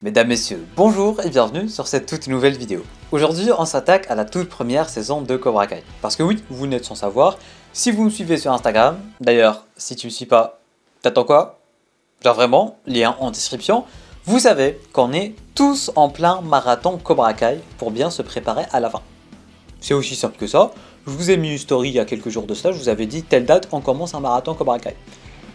Mesdames, Messieurs, bonjour et bienvenue sur cette toute nouvelle vidéo. Aujourd'hui, on s'attaque à la toute première saison de Cobra Kai. Parce que oui, vous n'êtes sans savoir, si vous me suivez sur Instagram, d'ailleurs, si tu me suis pas, t'attends quoi? Genre vraiment, lien en description, vous savez qu'on est tous en plein marathon Cobra Kai pour bien se préparer à la fin. C'est aussi simple que ça, je vous ai mis une story il y a quelques jours de cela, je vous avais dit telle date, on commence un marathon Cobra Kai.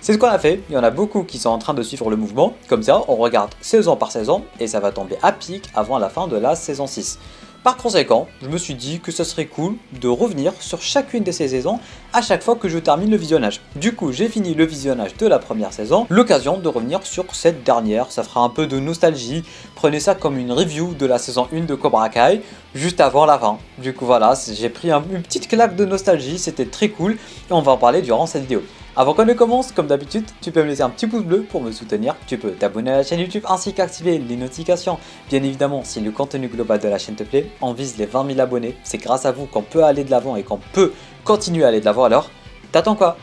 C'est ce qu'on a fait, il y en a beaucoup qui sont en train de suivre le mouvement, comme ça on regarde saison par saison et ça va tomber à pic avant la fin de la saison 6. Par conséquent, je me suis dit que ce serait cool de revenir sur chacune de ces saisons à chaque fois que je termine le visionnage. Du coup, j'ai fini le visionnage de la première saison, l'occasion de revenir sur cette dernière, ça fera un peu de nostalgie, prenez ça comme une review de la saison 1 de Cobra Kai, juste avant la fin. Du coup voilà, j'ai pris une petite claque de nostalgie, c'était très cool et on va en parler durant cette vidéo. Avant qu'on ne commence, comme d'habitude, tu peux me laisser un petit pouce bleu pour me soutenir, tu peux t'abonner à la chaîne YouTube ainsi qu'activer les notifications. Bien évidemment, si le contenu global de la chaîne te plaît, on vise les 20 000 abonnés, c'est grâce à vous qu'on peut aller de l'avant et qu'on peut continuer à aller de l'avant, alors t'attends quoi?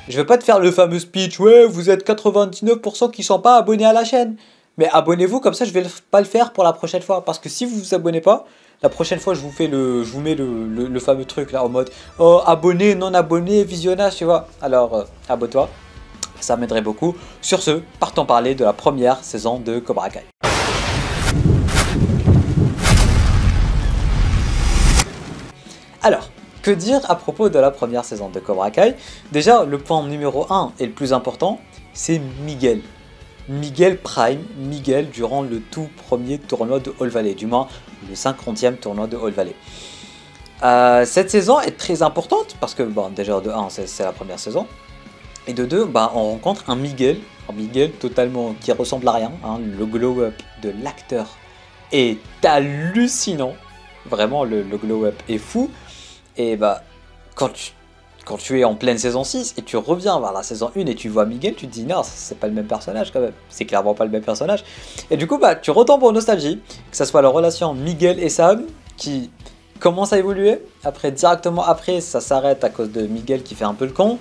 Je veux pas te faire le fameux speech, ouais vous êtes 99% qui sont pas abonnés à la chaîne. Mais abonnez-vous, comme ça je vais pas le faire pour la prochaine fois, parce que si vous vous abonnez pas, la prochaine fois je vous mets le fameux truc là en mode oh, abonné, non abonné, visionnage, tu vois. Alors abonne-toi, ça m'aiderait beaucoup. Sur ce, partons parler de la première saison de Cobra Kai. Alors, que dire à propos de la première saison de Cobra Kai? Déjà, le point numéro 1 et le plus important, c'est Miguel. Miguel Prime, Miguel durant le tout premier tournoi de All Valley, du moins le 50e tournoi de All Valley. Cette saison est très importante parce que bon, déjà de 1 c'est la première saison et de 2 bah, on rencontre un Miguel totalement qui ressemble à rien, hein. Le glow-up de l'acteur est hallucinant, vraiment le glow-up est fou et bah quand tu es en pleine saison 6 et tu reviens vers la saison 1 et tu vois Miguel, tu te dis non, c'est pas le même personnage quand même, c'est clairement pas le même personnage. Et du coup, bah, tu retombes en nostalgie, que ce soit la relation Miguel et Sam qui commence à évoluer. Après, directement après, ça s'arrête à cause de Miguel qui fait un peu le con.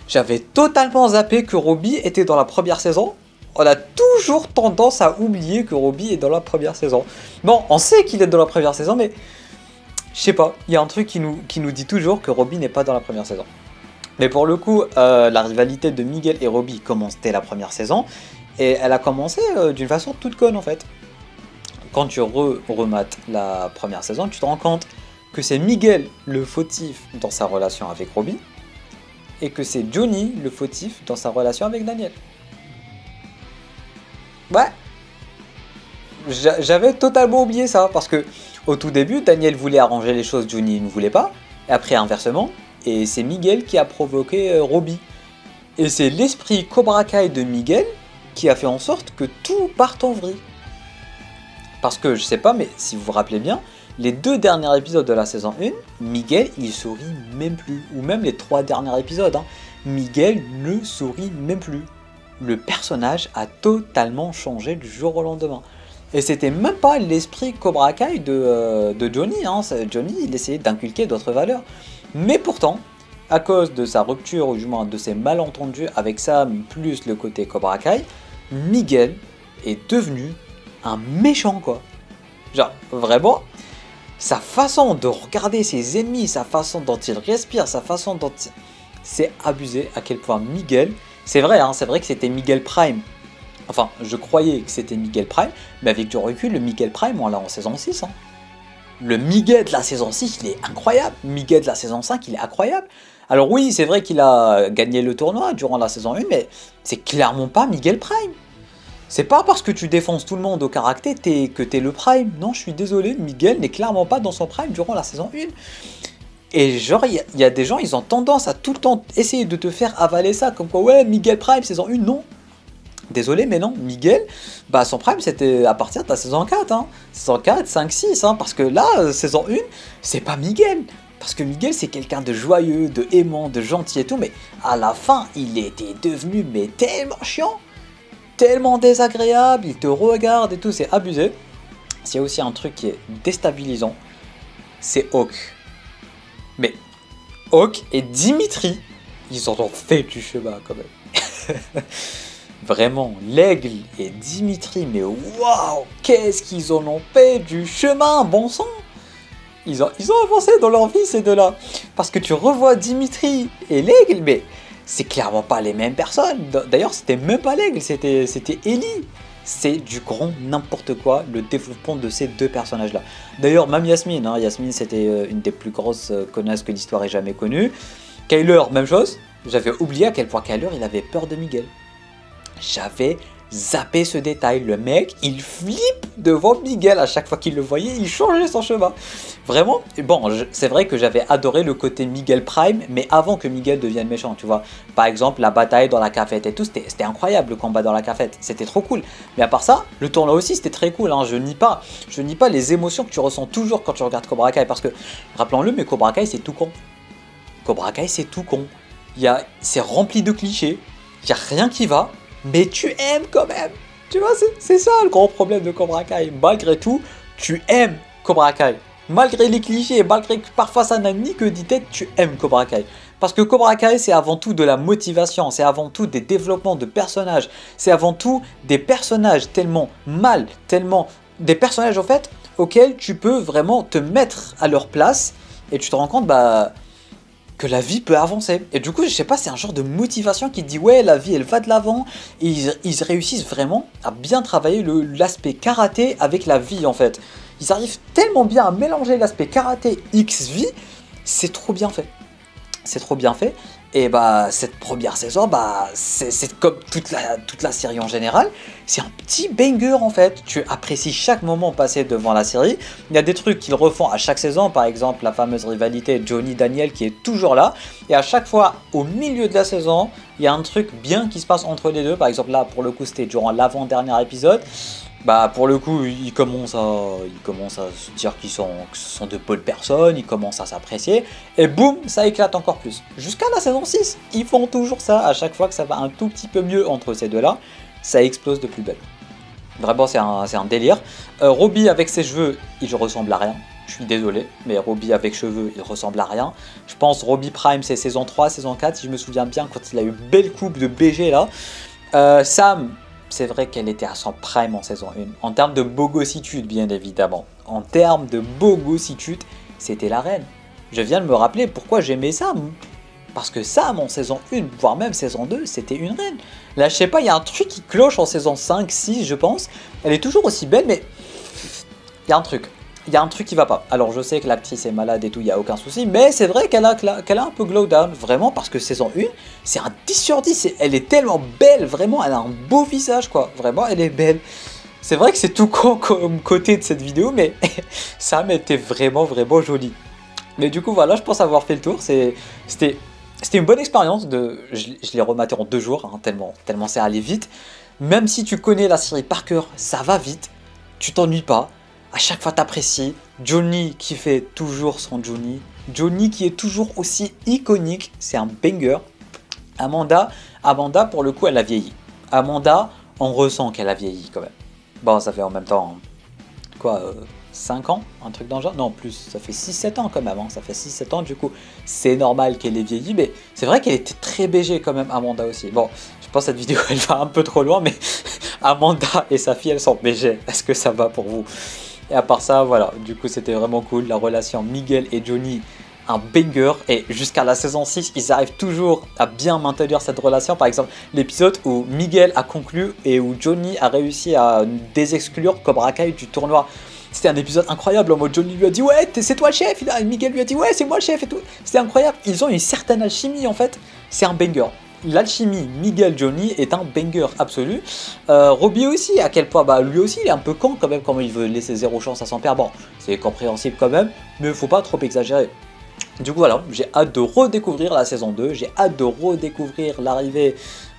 J'avais totalement zappé que Robbie était dans la première saison. On a toujours tendance à oublier que Robbie est dans la première saison. Bon, on sait qu'il est dans la première saison, mais je sais pas, il y a un truc qui nous dit toujours que Robbie n'est pas dans la première saison. Mais pour le coup, la rivalité de Miguel et Robbie commence dès la première saison. Et elle a commencé d'une façon toute conne en fait. Quand tu remates la première saison, tu te rends compte que c'est Miguel le fautif dans sa relation avec Robbie. Et que c'est Johnny le fautif dans sa relation avec Daniel. Ouais. J'avais totalement oublié ça parce que au tout début, Daniel voulait arranger les choses, Johnny ne voulait pas. Et après, inversement, et c'est Miguel qui a provoqué Robbie. Et c'est l'esprit Cobra Kai de Miguel qui a fait en sorte que tout parte en vrille. Parce que, je sais pas, mais si vous vous rappelez bien, les 2 derniers épisodes de la saison 1, Miguel, il sourit même plus. Ou même les 3 derniers épisodes, hein. Miguel ne sourit même plus. Le personnage a totalement changé du jour au lendemain. Et c'était même pas l'esprit Cobra Kai de Johnny, hein. Johnny, il essayait d'inculquer d'autres valeurs. Mais pourtant, à cause de sa rupture, ou du moins de ses malentendus avec Sam, plus le côté Cobra Kai, Miguel est devenu un méchant quoi. Genre, vraiment, sa façon de regarder ses ennemis, sa façon dont il respire, sa façon dont... C'est abusé à quel point Miguel... C'est vrai, hein, c'est vrai que c'était Miguel Prime. Enfin, je croyais que c'était Miguel Prime, mais avec du recul, le Miguel Prime, on l'a en saison 6. Hein. Le Miguel de la saison 6, il est incroyable. Miguel de la saison 5, il est incroyable. Alors oui, c'est vrai qu'il a gagné le tournoi durant la saison 1, mais c'est clairement pas Miguel Prime. C'est pas parce que tu défonces tout le monde au karaté que t'es le Prime. Non, je suis désolé, Miguel n'est clairement pas dans son Prime durant la saison 1. Et genre, il y a des gens, ils ont tendance à tout le temps essayer de te faire avaler ça, comme quoi, ouais, Miguel Prime, saison 1, non. Désolé, mais non, Miguel, bah son prime c'était à partir de la saison 4, hein. Saison 4, 5, 6, hein, parce que là, saison 1, c'est pas Miguel. Parce que Miguel, c'est quelqu'un de joyeux, de aimant, de gentil et tout, mais à la fin, il était devenu mais tellement chiant, tellement désagréable, il te regarde et tout, c'est abusé. C'est aussi un truc qui est déstabilisant, c'est Hawk. Mais Hawk et Dimitri, ils en ont fait du chemin quand même. Vraiment, l'aigle et Dimitri, mais waouh, qu'est-ce qu'ils en ont fait du chemin, bon sang! Ils ont avancé dans leur vie, ces deux-là. Parce que tu revois Dimitri et l'aigle, mais c'est clairement pas les mêmes personnes. D'ailleurs, c'était même pas l'aigle, c'était Ellie. C'est du grand n'importe quoi, le développement de ces deux personnages-là. D'ailleurs, même Yasmine, hein, Yasmine, c'était une des plus grosses connasses que l'histoire ait jamais connue. Kyler, même chose. J'avais oublié à quel point Kyler, il avait peur de Miguel. J'avais zappé ce détail. Le mec, il flippe devant Miguel à chaque fois qu'il le voyait, il changeait son chemin. Vraiment, bon, c'est vrai que j'avais adoré le côté Miguel Prime, mais avant que Miguel devienne méchant, tu vois. Par exemple, la bataille dans la cafette et tout, c'était incroyable le combat dans la cafette, c'était trop cool. Mais à part ça, le tournoi aussi, c'était très cool, hein. Je nie pas les émotions que tu ressens toujours quand tu regardes Cobra Kai, parce que, rappelons-le, mais Cobra Kai, c'est tout con. Cobra Kai, c'est tout con. C'est rempli de clichés, il n'y a rien qui va, mais tu aimes quand même. Tu vois, c'est ça le gros problème de Cobra Kai. Malgré tout, tu aimes Cobra Kai. Malgré les clichés, malgré que parfois ça n'a ni que 10 têtes, tu aimes Cobra Kai. Parce que Cobra Kai, c'est avant tout de la motivation, c'est avant tout des développements de personnages, c'est avant tout des personnages tellement des personnages en fait, auxquels tu peux vraiment te mettre à leur place, et tu te rends compte, que la vie peut avancer. Et du coup, je sais pas, c'est un genre de motivation qui dit ouais, la vie elle va de l'avant. Et ils réussissent vraiment à bien travailler l'aspect karaté avec la vie en fait. Ils arrivent tellement bien à mélanger l'aspect karaté X-vie, c'est trop bien fait. C'est trop bien fait. Et cette première saison, c'est comme toute la série en général, c'est un petit banger en fait. Tu apprécies chaque moment passé devant la série. Il y a des trucs qu'ils refont à chaque saison, par exemple la fameuse rivalité Johnny-Daniel qui est toujours là. Et à chaque fois, au milieu de la saison, il y a un truc bien qui se passe entre les deux. Par exemple là, pour le coup, c'était durant l'avant-dernier épisode. Pour le coup, ils commencent à se dire que ce sont de bonnes personnes, ils commencent à s'apprécier, et boum, ça éclate encore plus. Jusqu'à la saison 6, ils font toujours ça, à chaque fois que ça va un tout petit peu mieux entre ces deux-là, ça explose de plus belle. Vraiment, c'est un délire. Robbie avec ses cheveux, il ressemble à rien. Je suis désolé, mais Robbie avec cheveux, il ressemble à rien. Je pense Robbie Prime, c'est saison 3, saison 4, si je me souviens bien, quand il a eu une belle coupe de BG là. Sam... C'est vrai qu'elle était à son prime en saison 1. En termes de bogossitude, bien évidemment. En termes de bogossitude, c'était la reine. Je viens de me rappeler pourquoi j'aimais Sam. Parce que Sam, en saison 1, voire même saison 2, c'était une reine. Là, je sais pas, il y a un truc qui cloche en saison 5, 6, je pense. Elle est toujours aussi belle, mais il y a un truc. Il y a un truc qui va pas. Alors je sais que l'actrice est malade et tout, il n'y a aucun souci, mais c'est vrai qu'elle a un peu glow down, vraiment, parce que saison 1, c'est un 10 sur 10, elle est tellement belle, vraiment, elle a un beau visage, quoi, vraiment, elle est belle. C'est vrai que c'est tout con comme côté de cette vidéo, mais Sam était vraiment, vraiment jolie. Mais du coup, voilà, je pense avoir fait le tour, c'était une bonne expérience, je l'ai rematé en 2 jours, hein, tellement c'est allé vite. Même si tu connais la série par cœur, ça va vite, tu t'ennuies pas. À chaque fois t'apprécies, Johnny qui fait toujours son Johnny, Johnny qui est toujours aussi iconique, c'est un banger. Amanda pour le coup elle a vieilli. Amanda, on ressent qu'elle a vieilli quand même. Bon, ça fait en même temps, 5 ans, un truc dans le genre. Non, plus, ça fait 6-7 ans quand même, hein. Ça fait 6-7 ans, du coup, c'est normal qu'elle ait vieilli, mais c'est vrai qu'elle était très BG quand même, Amanda aussi. Bon, je pense que cette vidéo, elle va un peu trop loin, mais Amanda et sa fille, elles sont BG. Est-ce que ça va pour vous? Et à part ça, voilà, du coup, c'était vraiment cool. La relation Miguel et Johnny, un banger. Et jusqu'à la saison 6, ils arrivent toujours à bien maintenir cette relation. Par exemple, l'épisode où Miguel a conclu et où Johnny a réussi à désexclure Cobra Kai du tournoi. C'était un épisode incroyable, en mode Johnny lui a dit ouais, c'est toi le chef, et Miguel lui a dit ouais, c'est moi le chef et tout. C'était incroyable, ils ont une certaine alchimie en fait, c'est un banger. L'alchimie Miguel-Johnny est un banger absolu. Robbie aussi, à quel point, lui aussi il est un peu con quand même, comment il veut laisser 0 chance à son père. Bon, c'est compréhensible quand même, mais faut pas trop exagérer. Du coup voilà, j'ai hâte de redécouvrir la saison 2, j'ai hâte de redécouvrir l'arrivée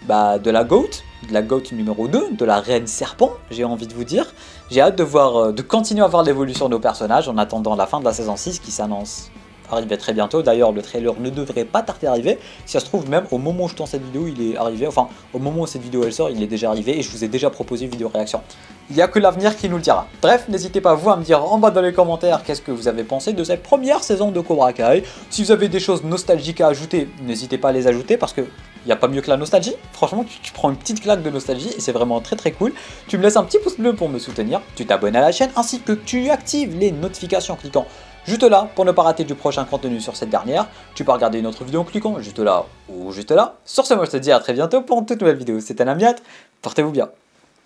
de la GOAT numéro 2, de la Reine Serpent, j'ai envie de vous dire. J'ai hâte de continuer à voir l'évolution de nos personnages en attendant la fin de la saison 6 qui s'annonce arriver très bientôt. D'ailleurs, le trailer ne devrait pas tarder à arriver. Si ça se trouve, même au moment où je tourne cette vidéo, il est arrivé. Enfin, au moment où cette vidéo elle sort, il est déjà arrivé et je vous ai déjà proposé une vidéo réaction. Il n'y a que l'avenir qui nous le dira. Bref, n'hésitez pas vous à me dire en bas dans les commentaires qu'est-ce que vous avez pensé de cette première saison de Cobra Kai. Si vous avez des choses nostalgiques à ajouter, n'hésitez pas à les ajouter parce que Il n'y a pas mieux que la nostalgie. Franchement, tu prends une petite claque de nostalgie et c'est vraiment très très cool. Tu me laisses un petit pouce bleu pour me soutenir, tu t'abonnes à la chaîne ainsi que tu actives les notifications en cliquant juste là pour ne pas rater du prochain contenu sur cette dernière. Tu peux regarder une autre vidéo en cliquant juste là ou juste là. Sur ce, moi je te dis à très bientôt pour une toute nouvelle vidéo. C'était Namiat, portez-vous bien.